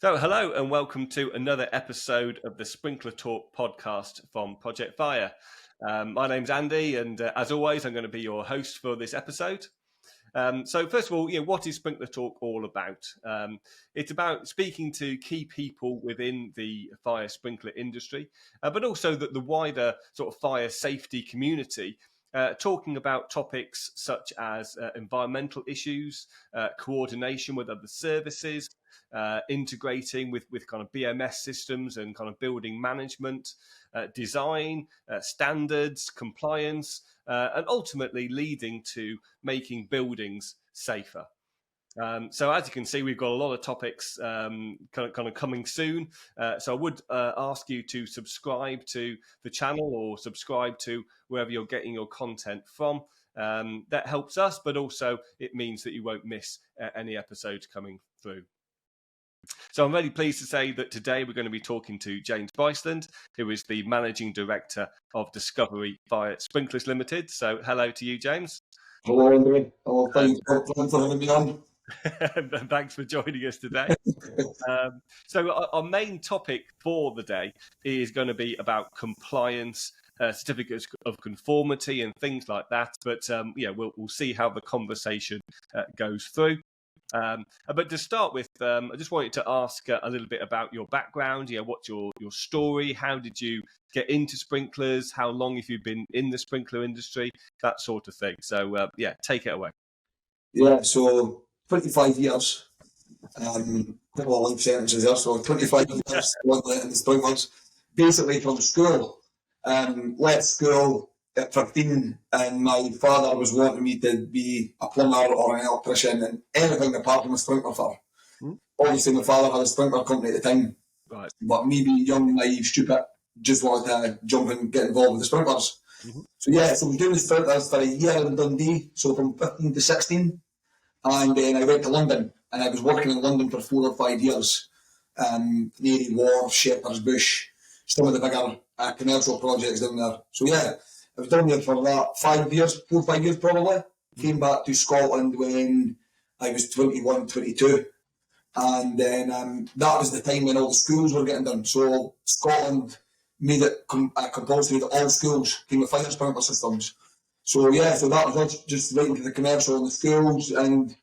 So, hello and welcome to another episode of the Sprinkler Talk podcast from Project Fire. My name's Andy, and as always, I'm going to be your host for this episode. So, first of all, what is Sprinkler Talk all about? It's about speaking to key people within the fire sprinkler industry, but also the wider sort of fire safety community. Talking about topics such as environmental issues, coordination with other services, integrating with kind of BMS systems and kind of building management, design, standards, compliance, and ultimately leading to making buildings safer. So as you can see, we've got a lot of topics kind of coming soon. So I would ask you to subscribe to the channel or subscribe to wherever you're getting your content from. That helps us, but also it means that you won't miss any episodes coming through. So I'm really pleased to say that today we're going to be talking to James Bryceland, who is the Managing Director of Discovery Fire Sprinklers Limited. So hello to you, James. Hello, Andy. Hello, thanks for having me on. Thanks for joining us today. So our main topic for the day is going to be about compliance, certificates of conformity and things like that. But we'll see how the conversation goes through. But to start with, I just wanted to ask a little bit about your background. What's your story? How did you get into sprinklers? How long have you been in the sprinkler industry? That sort of thing. So, take it away. Yeah, so 25 years. Quite a lot of life sentences there. So 25 years in the sprinklers. Basically from school. Left school at 15, and my father was wanting me to be a plumber or an electrician and anything apart from a sprinkler fitter. Obviously, my father had a sprinkler company at the time, right. But me being young, naive, stupid, just wanted to jump and get involved with the sprinklers. So I was doing the sprinklers for a year in Dundee, so from 15 to 16, and then I went to London, and I was working in London for 4 or 5 years, Canary Wharf, Shepherd's Bush, some of the bigger commercial projects down there. So I was down there for that 5 years, 4 or 5 years probably. Came back to Scotland when I was 21, 22. And then that was the time when all the schools were getting done. So Scotland made it compulsory that all schools came with fire sprinkler systems. So so that was us just right into the commercial and the schools, and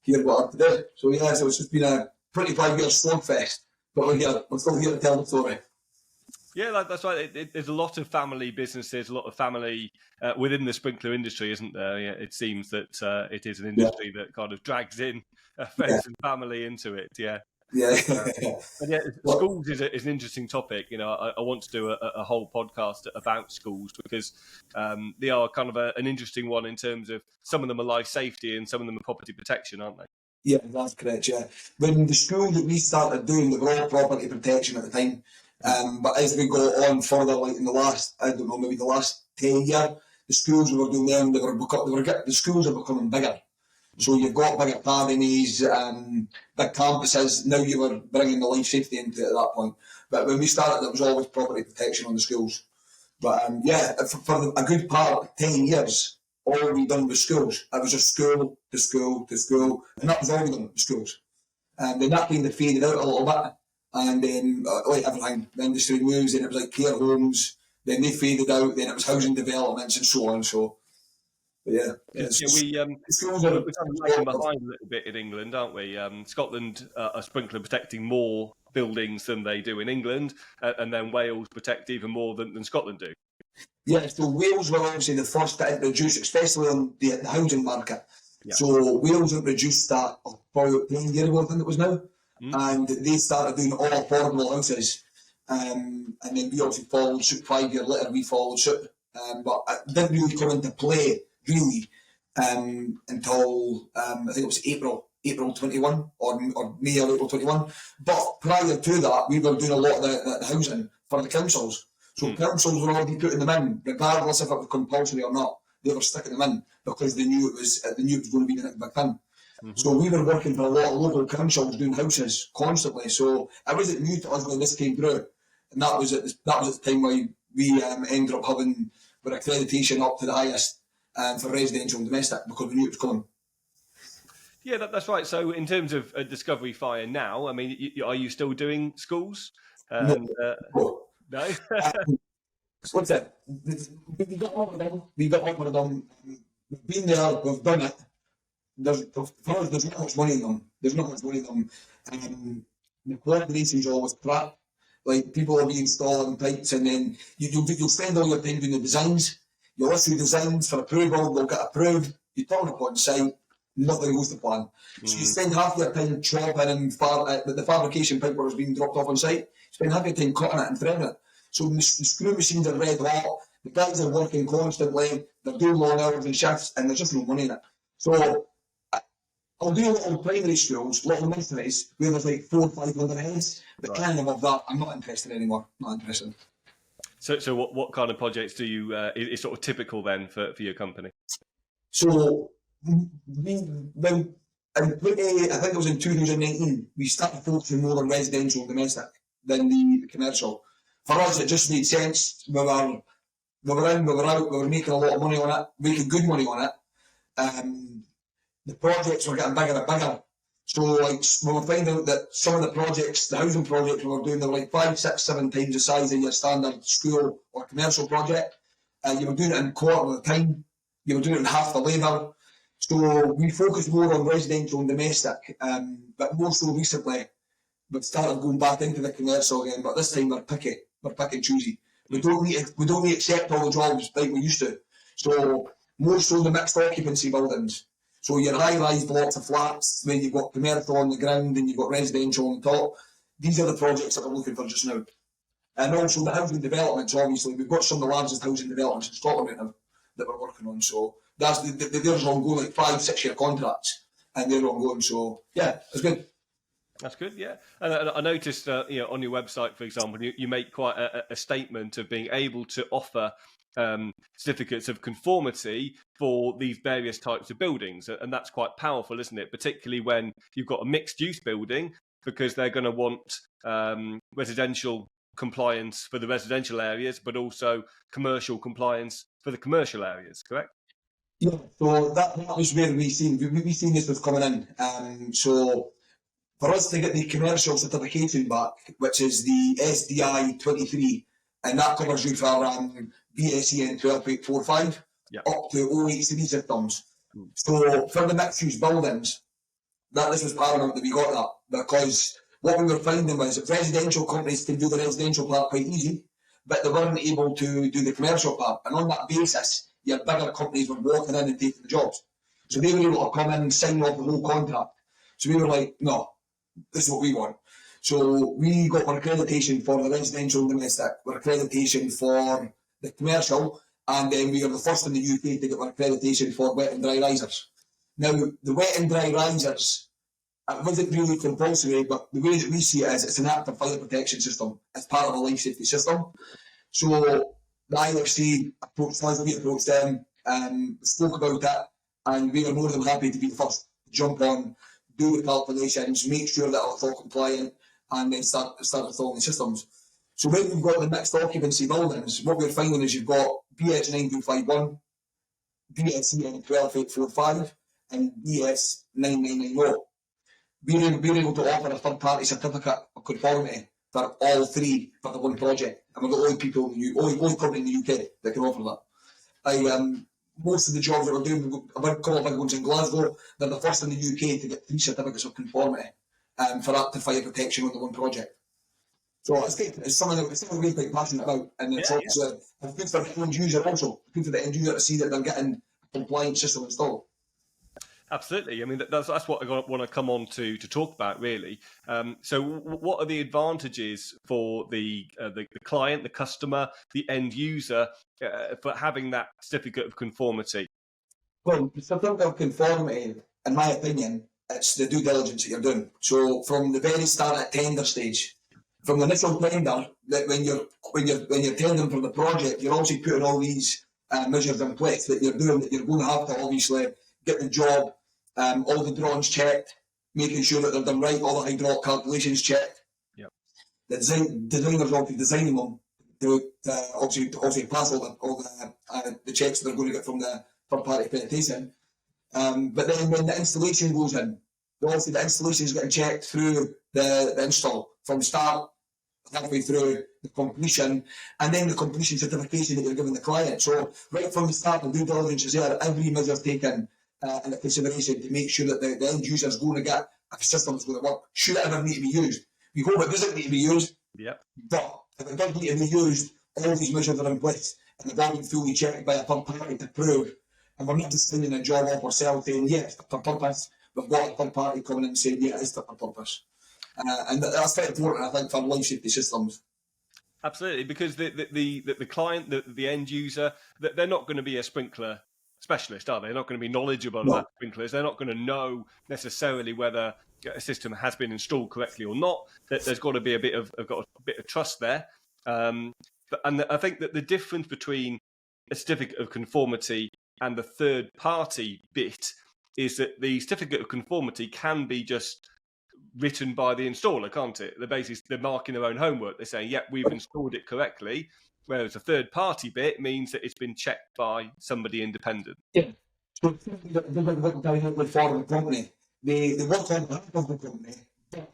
here we are today. So so it's just been a 25-year slugfest. But we're still here to tell the story. Yeah, that's right. There's a lot of family businesses, a lot of family within the sprinkler industry, isn't there? Yeah, it seems that it is an industry that kind of drags in friends and family into it. Schools is an interesting topic. I want to do a whole podcast about schools because they are kind of an interesting one in terms of some of them are life safety and some of them are property protection, aren't they? Yeah, that's correct, yeah. When the school that we started doing, they were all property protection at the time. But as we go on further, like in the last, maybe the last 10 years, the schools we were doing them, the schools are becoming bigger. So you've got bigger academies, big campuses. Now you were bringing the life safety into it at that point. But when we started, it was always property protection on the schools. But for a good part, 10 years, all we done was schools. It was just school to school to school, and that was all we done, schools. And then that kind of faded out a little bit. And then, like everything, the industry moves, and it was like care homes, then they faded out, then it was housing developments and so on. So, we're kind of lagging behind a little bit in England, aren't we? Scotland are sprinkler protecting more buildings than they do in England, and then Wales protect even more than Scotland do. Yeah, so Wales were obviously the first to introduce, especially on the housing market. Yeah. So Wales introduced that about 10 years ago, I think it was now. And they started doing all affordable houses, and then we obviously followed suit. 5 years later, we followed suit, but it didn't really come into play really until I think it was April 21 or May or April 21. But prior to that, we were doing a lot of the housing for the councils. So councils were already putting them in, regardless if it was compulsory or not. They were sticking them in because they knew it was going to be the big thing. So we were working for a lot of local councils doing houses constantly. So it wasn't new to us when this came through, and that was at the time where we ended up having our accreditation up to the highest for residential and domestic because we knew it was coming. Yeah, that's right. So in terms of Discovery Fire now, I mean, are you still doing schools? No. And no? What's that? We got on with them. We got on with them. We've been there. We've done it. For us, there's not much money in them. There's not much money in them. The coordination is always crap. Like, people will be installing pipes, and then you'll spend all your time doing the designs. You'll issue designs for approval. They'll get approved. You turn up on site. Nothing goes to plan. So you spend half your time chopping and the fabrication pipe work is being dropped off on site. Spend half your time cutting it and threading it. So the screw machines are red hot. The guys are working constantly. They're doing long hours and shifts, and there's just no money in it. So I'll do little primary schools, little nurseries, where there's like 400 or 500 heads. But kind of that, I'm not interested anymore. Not interested. So what kind of projects do you is sort of typical then for your company? So when I think it was in 2019, we started focusing more on residential and domestic than the commercial. For us, it just made sense. We were in, we were out, we were making a lot of money on it, making good money on it. The projects were getting bigger and bigger. So like, we were finding out that some of the projects, the housing projects we were doing, they were like 5, 6, 7 times the size of your standard school or commercial project. You were doing it in a quarter of the time. You were doing it in half the labour. So we focused more on residential and domestic. But more so recently, we've started going back into the commercial again. But this time we're picky. We're picky and choosy. We don't need to accept all the jobs like we used to. So more so the mixed occupancy buildings. So your high-rise blocks of flats where you've got commercial on the ground and you've got residential on top. These are the projects that we're looking for just now. And also the housing developments, obviously. We've got some of the largest housing developments in Scotland right now that we're working on. So that's they're ongoing, like 5-6 year contracts, and they're ongoing. So yeah, it's good. That's good, yeah. And I noticed, on your website, for example, you make quite a statement of being able to offer certificates of conformity for these various types of buildings, and that's quite powerful, isn't it? Particularly when you've got a mixed-use building, because they're going to want residential compliance for the residential areas, but also commercial compliance for the commercial areas, correct? Yeah, so that was where we seen this was coming in. So for us to get the commercial certification back, which is the SDI-23, and that covers you for BSEN 12845 up to 083 systems. So for the mixed-use buildings, this was paramount that we got that, because what we were finding was that residential companies can do the residential part quite easy, but they weren't able to do the commercial part. And on that basis, your bigger companies were walking in and taking the jobs. So they were able to come in and sign off the whole contract. So we were like, no, this is what we want. So we got our accreditation for the residential and domestic, our accreditation for the commercial, and then we are the first in the UK to get our accreditation for wet and dry risers. Now, the wet and dry risers, it wasn't really compulsory, but the way that we see it is it's an active fire protection system. It's part of a life safety system. So the IFC approached us, we approached them, spoke about it, and we were more than happy to be the first to jump on, do the calculations, make sure that it's all compliant, and then start installing the systems. So when you've got the mixed occupancy buildings, what we're finding is you've got BS 9251, BSEN 12845, and BS 9990. We're able to offer a third-party certificate of conformity for all three for the one project, and we're the only company in the UK that can offer that. Most of the jobs that we're doing, a couple of big ones in Glasgow, they're the first in the UK to get 3 certificates of conformity for active fire protection on the one project. So it's good. It's something we're quite passionate about, and it's also good for the end user also. Good for the end user to see that they're getting a compliant system installed. Absolutely. I mean, that's what I want to come on to talk about, really. So what are the advantages for the client, the customer, the end user for having that certificate of conformity? Well, the certificate of conformity, in my opinion, it's the due diligence that you're doing. So from the very start at tender stage, from the initial tender, that when you're tendering for the project, you're obviously putting all these measures in place that you're doing, that you're going to have to obviously get the job, all the drawings checked, making sure that they're done right, all the hydraulic calculations checked. Yep. The designers obviously designing them to obviously pass all the checks that they're going to get from the third party accreditation. But then when the installation goes in, obviously the installation is getting checked through the install from start halfway through the completion, and then the completion certification that you're giving the client. So right from the start, the due diligence is there. Every measure is taken into consideration to make sure that the end user is going to get a system that's going to work. Should it ever need to be used? We hope it doesn't need to be used. Yep. But if it does need to be used, all these measures are in place and they've all been fully checked by a third party to prove. And we're not just sending a job off ourselves saying, yes, it's for purpose. We've got a third party coming in and saying, yeah, it's for purpose. And that's very important, I think, for life safety systems. Absolutely, because the client, the end user, they're not going to be a sprinkler specialist, are they? They're not going to be knowledgeable about sprinklers. They're not going to know necessarily whether a system has been installed correctly or not. There's got to be a bit of trust there. And I think that the difference between a certificate of conformity and the third party bit is that the certificate of conformity can be just written by the installer, can't it? They're marking their own homework. They're saying, yep, we've installed it correctly. Whereas a third party bit means that it's been checked by somebody independent. Yeah. So with foreign company, they work on behalf of the company, but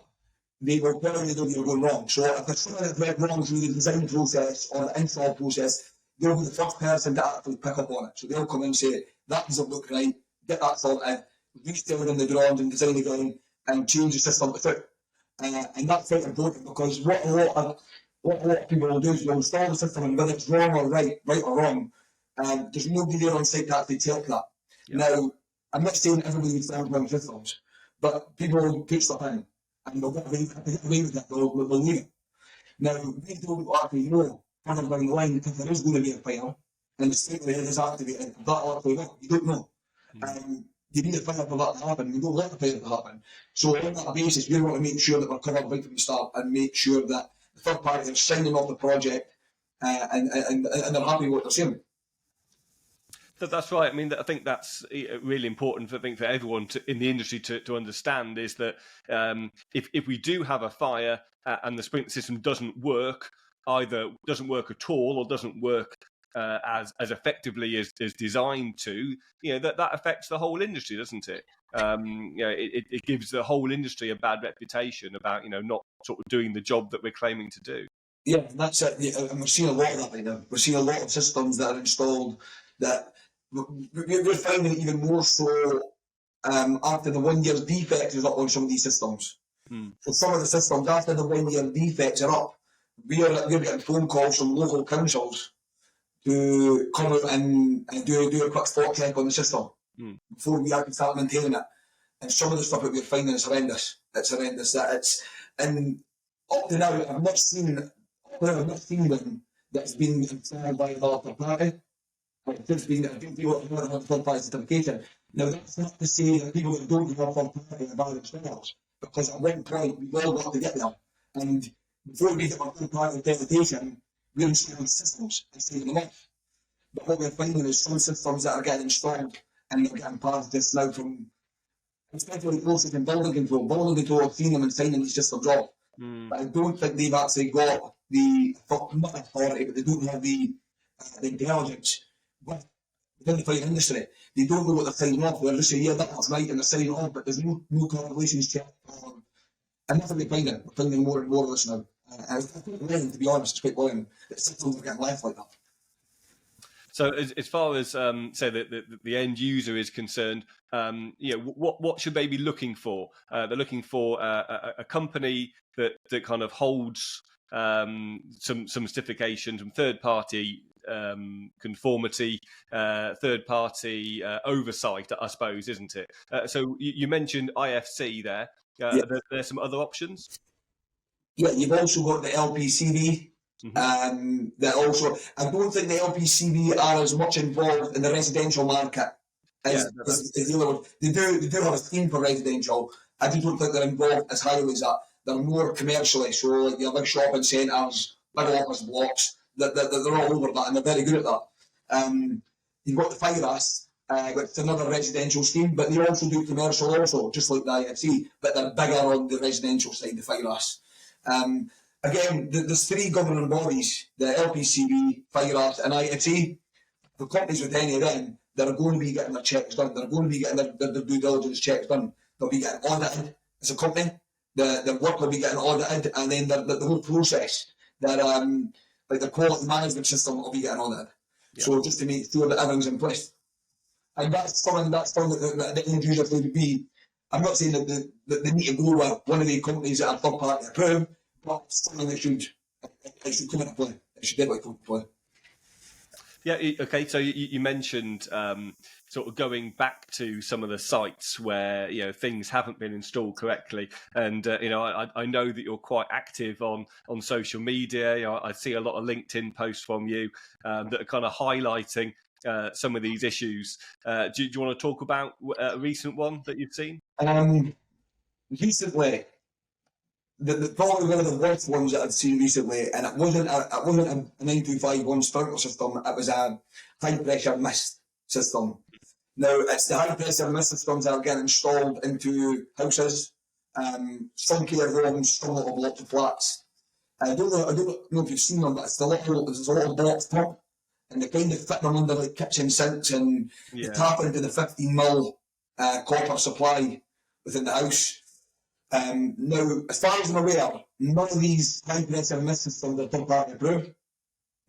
they will tell you that you're going wrong. So if there's something that went wrong through the design process or the install process, they'll be the first person to actually pick up on it. So they'll come in and say, that doesn't look right, get that sorted, restore in the drawings and design again, and change the system to fit. And that's very important, because what a lot of people will do is they'll install the system, and whether it's wrong or right or wrong, there's nobody there on site to actually check that. Yeah. Now, I'm not saying everybody installs wrong systems, but people will put stuff in and they'll get away with it, they'll leave it. Now, we don't actually know further down the line if there is going to be a fire and the state is activated, that'll actually work. You don't know. You need a fire for that to happen. We don't let the fire to happen. So on that basis, we want to make sure that we're covered right from the start and make sure that the third party is signing off the project and they're happy with what they're saying. That's right. I mean, I think that's really important for everyone in the industry to understand, is that if we do have a fire and the sprinkler system doesn't work, either doesn't work at all or doesn't work as effectively as designed to, that affects the whole industry, doesn't it? It gives the whole industry a bad reputation about not sort of doing the job that we're claiming to do. Yeah, that's it. Yeah, and we're seeing a lot of that right now. We're seeing a lot of systems that are installed that we're finding it even more so after the 1 year's defect is up on some of these systems. So some of the systems after the 1 year defects are up, we're getting phone calls from local councils to come out and do a quick spot check on the system before we actually start maintaining it. And some of the stuff that we're finding is horrendous. It's horrendous. And up to now, I've not seen one that's been installed by another third party. It's just been people that don't have third party certification. Now, that's not to say that people that don't have third party are bad installers, because at one point we all got to get there. And before we get our third party accreditation, we're installing systems and saving them off. But what we're finding is some systems that are getting installed and they're getting past this now from, especially closer to building control. Building control have seen them and signing these systems off. But I don't think they've actually got the, not authority, but they don't have the intelligence within the fire industry. They don't know what they're signing off. They're just saying, yeah, that's right, and they're signing off, but there's no calculations checked. And that's what we're finding. We're finding more and more of this now. I think, to be honest, it's quite worrying that systems are getting left like that. So, as far as say the end user is concerned, what should they be looking for? They're looking for a company that kind of holds some certifications from third party conformity, third party oversight, I suppose, isn't it? So you mentioned IFC there. There's some other options. Yeah, you've also got the LPCV. That also, I don't think the LPCV are as much involved in the residential market as the other one. They do have a scheme for residential. I just don't think they're involved as highly as that. They're more commercially, so like your big shopping centres, big office blocks, they're all over that, and they're very good at that. You've got the FIRAS, it's another residential scheme, but they also do commercial also, just like the IFC, but they're bigger on the residential side, the FIRAS. Again, there's three governing bodies, the LPCB, FIRAS and IFC. The companies with any of them, they're going to be getting their checks done. They're going to be getting their due diligence checks done. they'll be getting audited as a company. The work will be getting audited, and then the whole process, like the quality management system will be getting audited. Yeah. So just to make sure that everything's in place. And that's something that the end users need to be. I'm not saying that they need to go with one of the companies that are third party approved, but something that should come into play. It should definitely come into play. Yeah, okay. So you mentioned sort of going back to some of the sites where things haven't been installed correctly, and I know that you're quite active on social media. I see a lot of LinkedIn posts from you that are kind of highlighting some of these issues. Do you want to talk about a recent one that you've seen? Recently, probably one of the worst ones that I've seen recently, and it wasn't a 9251 sprinkler system, it was a high pressure mist system. Now, it's the high pressure mist systems that are getting installed into houses, some care homes, some little blocks of flats. I don't know if you've seen them, but it's a little box pump, and they kind of fit them under like kitchen sinks, and they tap into the 15mm copper supply within the house. Now, as far as I'm aware, none of these high pressure mist systems are third party approved.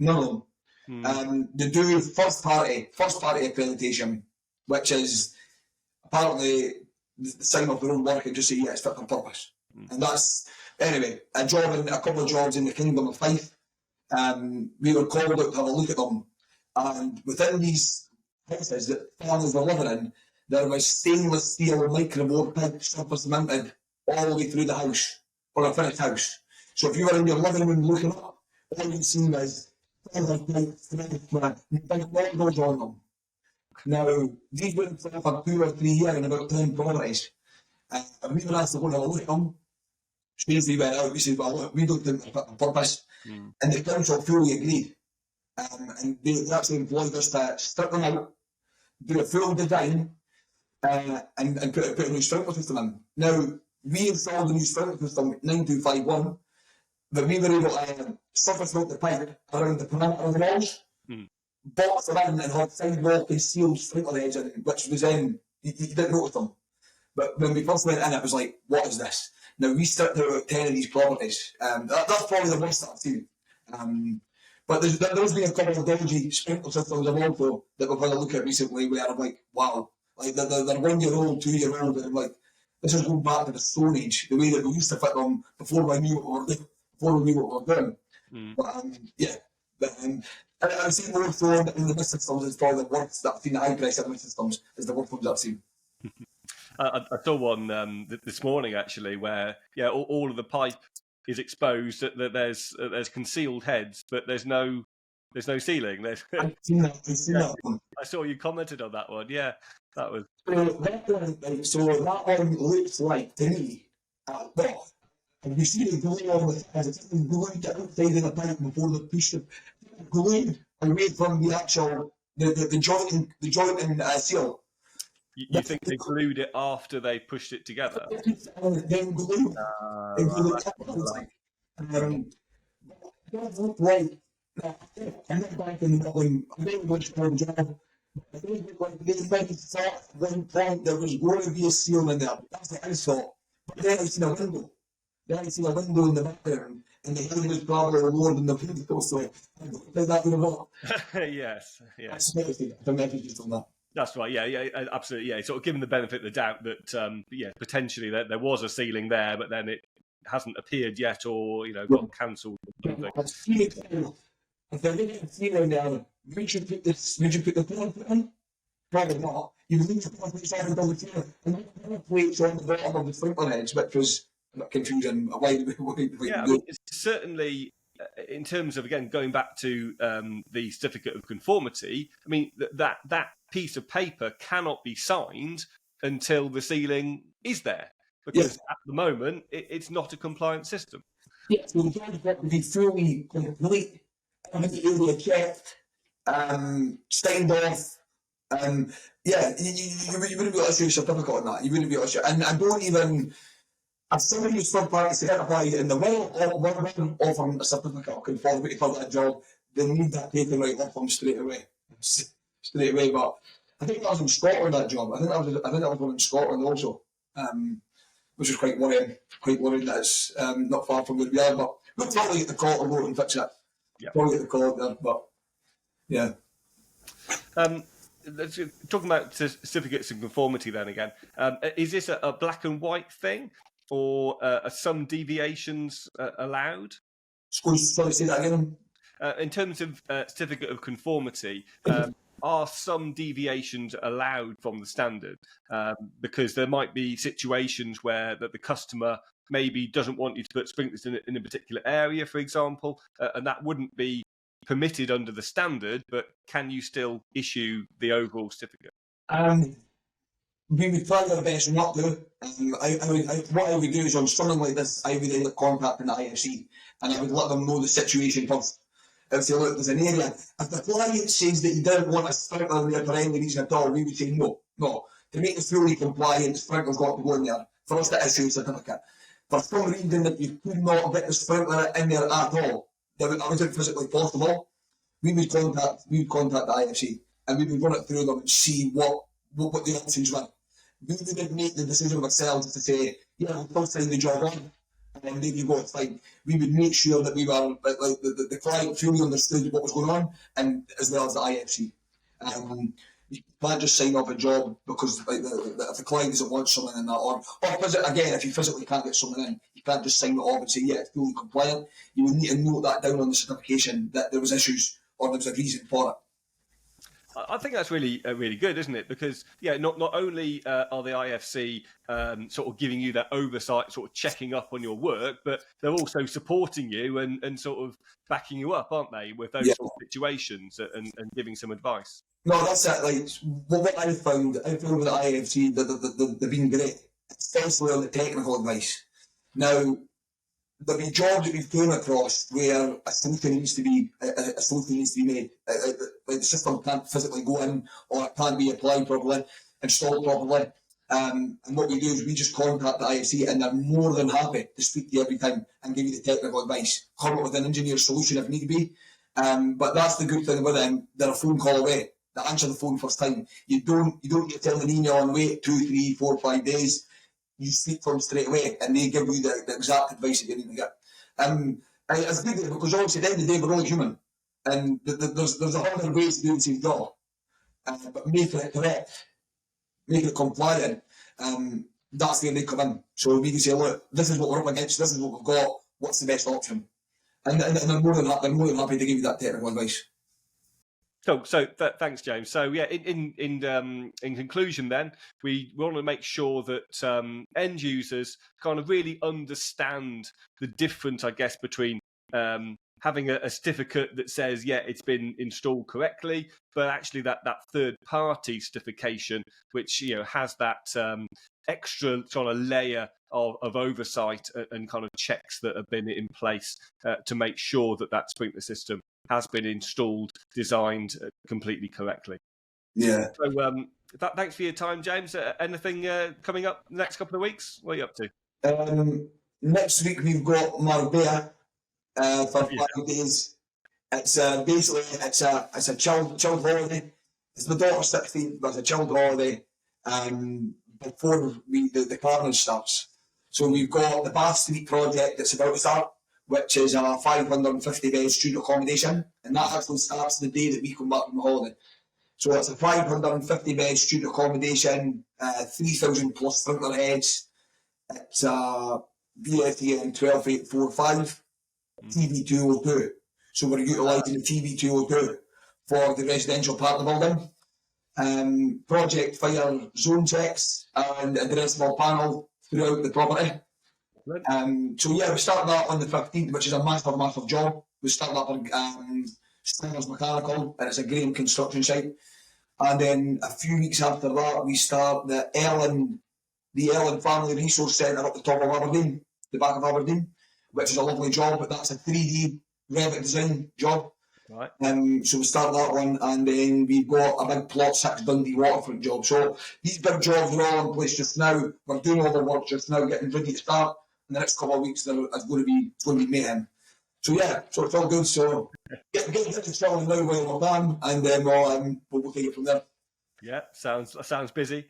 None of them. They do first party accreditation, which is apparently the sign off their own work and just say, yeah, it's fit for purpose. And that's, anyway, a couple of jobs in the Kingdom of Fife. We were called out to have a look at them. And within these houses that families were living in, there was stainless steel microboard pipe surface mounted all the way through the house, or a finished house. So if you were in your living room looking up, all you'd see was big windows on them. Now, these went for 2 or 3 years in about 10 properties. And we were asked to go and have a look at them. Strangely went out, we said, well, look, we don't think they're fit for purpose. And the council fully agreed. And they actually employed us to strip them out, do a full design, and put a new sprinkler system in. Now, we installed a new sprinkler system, 9251, but we were able to surface mount the pipe around the perimeter of the walls, box them in, and had sidewalk and sealed sprinkler heads in, which was you didn't notice them. But when we first went in, it was like, what is this? Now, we stripped out about 10 of these properties. That's probably the worst that I've seen. But there's been a couple of dodgy sprinkler systems also that we've had a look at recently where I'm like, wow. Like, they're 1 year old, 2 year old, and I'm like, this is going back to the Stone Age, the way that we used to fit them before we knew what we were doing. But I've seen more so in the mist systems is probably the worst that I've seen. The high pressure mist systems is the worst ones that I've seen. I saw one this morning actually where all of the pipe is exposed. That there's concealed heads, but there's no ceiling. I've seen that one. I saw you commented on that one. Yeah, that was. So that one looks like to me and you see the glue on the as it's glued to outside of the pipe before they push the glue away from the actual the joint and seal. You think they glued it after they pushed it together? Then glue. Don't look like. I'm not back in the building. I'm very much for a job. I think like they might have thought at one point there was going to be a seal in there. That's what I thought. But then I seen a window. Then I seen a window in the background, and the head was probably lower than the window. So I don't think that would have worked. Yes. The message on that. That's right. Yeah, absolutely. Yeah, sort of given the benefit of the doubt that potentially there was a ceiling there, but then it hasn't appeared yet, or got cancelled. If there is a ceiling there, would you put the plant in? Probably not. You would need to put the side of the ceiling, and that plates on the bottom of the sprinkler heads, which was a bit confusing. It's certainly. In terms of, again, going back to the certificate of conformity, I mean, that piece of paper cannot be signed until the ceiling is there, because at the moment, it's not a compliant system. Yes, so the job's got to be fully complete, every area checked, signed off. You wouldn't be able to issue a certificate on that. You wouldn't be able to issue, and I don't even. If somebody who's third party certified in the world offering a certificate of conformity for that job, they need that taken right off them straight away. But I think that was in Scotland, that job. I think that was one in Scotland also. which is quite worrying. Quite worrying that it's not far from where we are, but we'll probably get the call to go and fix it. Yeah. Probably get the call up there, but yeah. Talking about certificates and conformity then again, is this a black and white thing, or are some deviations allowed? Sorry, say that again. In terms of certificate of conformity, are some deviations allowed from the standard? Because there might be situations where that the customer maybe doesn't want you to put sprinklers in a particular area, for example, and that wouldn't be permitted under the standard, but can you still issue the overall certificate? We would try our best not to. What I would do is on something like this, I would end up contacting the IFC and I would let them know the situation first. And say, look, there's an area. If the client says that he doesn't want a sprinkler there for any reason at all, we would say no. To make it fully compliant, the sprinkler's got to go in there for us to issue a certificate. For some reason that you could not get the sprinkler in there at all, that wasn't physically possible, we would contact the IFC and we would run it through them and see what the options were. We wouldn't make the decision ourselves to say, yeah, we'll still sign the job on, and then there you go, it's fine. We would make sure that we were, like the client fully understood what was going on, and as well as the IFC. You can't just sign off a job because if the client doesn't want someone in that, or again, if you physically can't get someone in, you can't just sign it off and say, yeah, it's fully compliant. You would need to note that down on the certification that there was issues or there was a reason for it. I think that's really good, isn't it? Because not only are the IFC sort of giving you that oversight, sort of checking up on your work, but they're also supporting you and sort of backing you up, aren't they, with those sort of situations and giving some advice. No, that's it. Like what I found with the IFC, they've been great, especially on the technical advice. Now, there'll be jobs that we've came across where a solution needs to be made. Like the system can't physically go in, or it can't be applied properly, installed properly. And what we do is we just contact the IFC, and they're more than happy to speak to you every time and give you the technical advice, come up with an engineered solution if need be. But that's the good thing with them; they're a phone call away. They answer the phone first time. You don't get to tell an email and wait 2, 3, 4, 5 days. You speak to them straight away, and they give you the exact advice that you need to get. It's good because obviously at the end of the day we're all human, and there's 100 ways to do the same job, but making it correct, making it compliant, that's where they come in. So we can say, look, this is what we're up against, this is what we've got, what's the best option, and they're more than happy to give you that technical advice. Cool. So thanks, James. So in conclusion, then we want to make sure that end users kind of really understand the difference, I guess, between having a certificate that says it's been installed correctly, but actually that third party certification, which has that extra sort of layer of oversight and kind of checks that have been in place to make sure that sprinkler system has been installed, designed completely correctly. Yeah. So thanks for your time, James. Anything coming up the next couple of weeks? What are you up to? Next week we've got Marbella for 5 days. It's basically it's a chilled holiday. It's my daughter's 16th, but it's a chilled holiday before the carnival starts. So we've got the Bath Street project that's about to start, which is a 550-bed student accommodation, and that actually starts the day that we come back from the holiday. So it's a 550-bed student accommodation, 3,000 plus sprinkler heads. It's a BFTN 12845 TV202. So we're utilising the TV202 for the residential part of the building. Project fire zone checks and addressable panel throughout the property. So we start that on the 15th, which is a massive job. We start that on Stanners Mechanical, and it's a Graham construction site. And then a few weeks after that, we start the Ellen Family Resource Centre up the top of Aberdeen, the back of Aberdeen, which is a lovely job, but that's a 3D Revit design job. Right. So we start that one, and then we've got a big Plot 6 Dundee waterfront job. So these big jobs are all in place just now. We're doing all the work just now, getting ready to start. In the next couple of weeks, it's going to be mayhem. So so it's all good. So get to selling now while we're done, and then we'll take it from there. Yeah, sounds busy.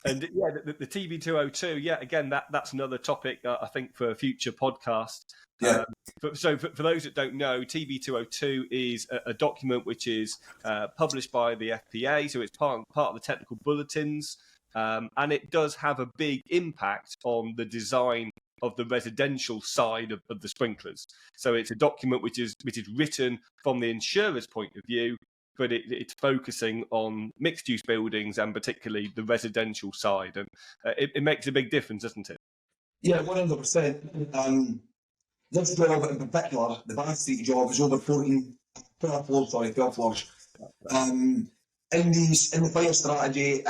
And yeah, the TB202, yeah, again, that's another topic I think for a future podcast. Yeah. So for those that don't know, TB202 is a document which is published by the FPA, so it's part of the technical bulletins, and it does have a big impact on the design of the residential side of the sprinklers. So it's a document which is written from the insurer's point of view, but it's focusing on mixed-use buildings and particularly the residential side, and it makes a big difference, doesn't it? Yeah, 100%. This job in particular, the Bath Street job, is over 12 floors. In the fire strategy, it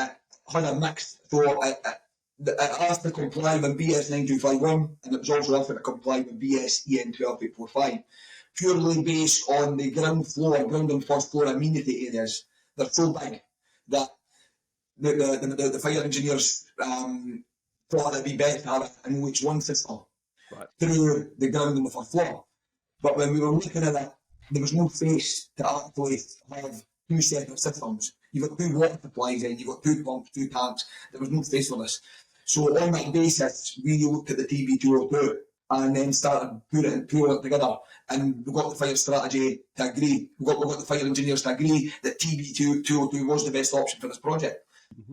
had a mix. So it asked to comply with BS 9251, and it was also asked to comply with BS EN 12845, purely based on the ground and first floor amenity areas. They're so big that the fire engineers thought it'd be best to have it in which one system. Right. Through the ground and the first floor. But when we were looking at it, there was no space to actually have two separate systems. You've got two water supplies in, you've got two pumps, two tanks. There was no space for this. So on that basis, we looked at the TB202 and then started putting it together. And we got the fire strategy to agree. We got the fire engineers to agree that TB202 was the best option for this project.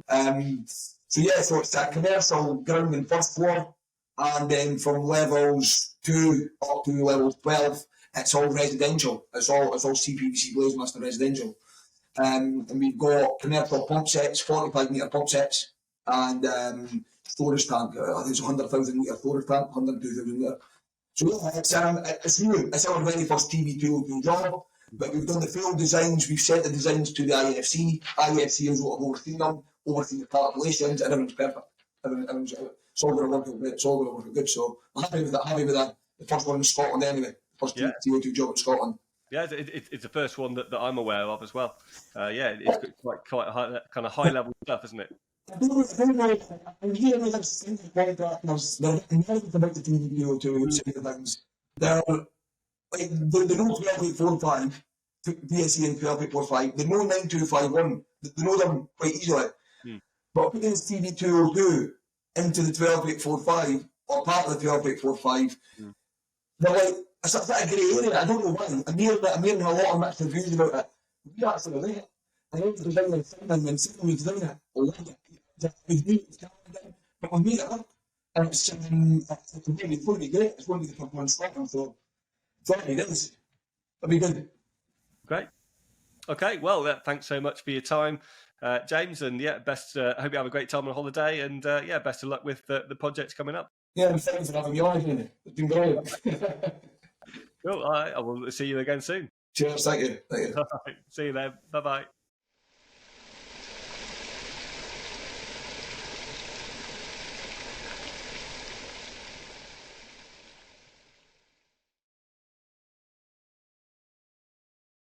Mm-hmm. So it's a commercial ground and first floor. And then from levels 2 up to level 12, it's all residential. It's all CPVC Blazemaster residential. And we've got commercial pump sets, 45 metre pump sets, and storage tank. I think it's 100,000 litre storage tank, 102,000 litre. So yeah, it's new. It's our very first TB202 job, but we've done the full designs. We've sent the designs to the IFC. IFC is what have overseen them, overseen the calculations, and everything's perfect. It's all going to work good. So I'm happy with that. The first one in Scotland anyway. First TB202 job in Scotland. Yeah, it's the first one that I'm aware of as well. It's quite high, kind of high level stuff, isn't it? I don't know. I'm hearing about the TB202 things. They're like they know 12845, PSE and 12845. They know 9251. They know them quite easily. But putting this TB202 into the 12845 or part of the 12845, they're like, it's a bit of grey area. I don't know why. I'm hearing a lot of mixed reviews about it. We actually like it. I know the design and Finland, when someone was doing it, I like it. But we made it up. And it's going to be great. It's going to be the top one in Scotland. So, it is. It'll be good. Great. Okay, well, thanks so much for your time, James. And best. I hope you have a great time on holiday. And best of luck with the projects coming up. Yeah, and thanks for having me on. It's been great. Cool. All right. I will see you again soon. Cheers. Thank you. All right, see you then. Bye-bye.